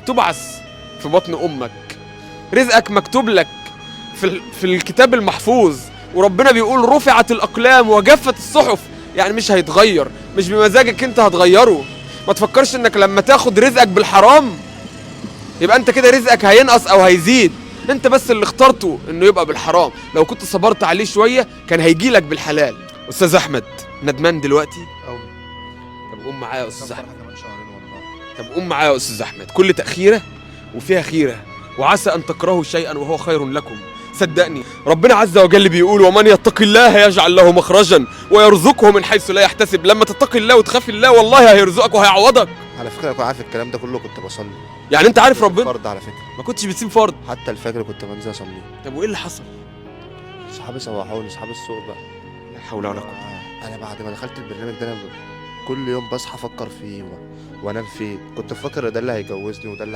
تبعث في بطن امك، رزقك مكتوب لك في الكتاب المحفوظ، وربنا بيقول رفعت الاقلام وجفت الصحف. يعني مش هيتغير، مش بمزاجك انت هتغيره. ما تفكرش انك لما تاخد رزقك بالحرام يبقى انت كده رزقك هينقص او هيزيد. انت بس اللي اخترته انه يبقى بالحرام، لو كنت صبرت عليه شويه كان هيجيلك بالحلال. استاذ احمد ندمان دلوقتي؟ أوي. طب قوم معايا يا استاذ احمد. كمان شهرين والله. طب قوم معايا يا استاذ احمد، كل تاخيره وفيها خيره، وعسى ان تكرهوا شيئا وهو خير لكم. صدقني ربنا عز وجل بيقول ومن يتق الله يجعل له مخرجا ويرزقه من حيث لا يحتسب. لما تتقي الله وتخاف الله والله هيرزقك وهيعوضك. على فكرة أنا عارف الكلام ده كله، كنت بصلي. يعني انت عارف ربنا فرض على فكرة، ما كنتش بتسيب فرض. حتى الفجر كنت بنزل أصلي. طب وايه اللي حصل؟ صحابي صباحوني، صحاب السوق بقى. لا حول ولا قوه. أنا بعد ما دخلت البرنامج ده أنا كل يوم بصحى أفكر فيه وأنام فيه. كنت فاكر ده اللي هيجوزني وده اللي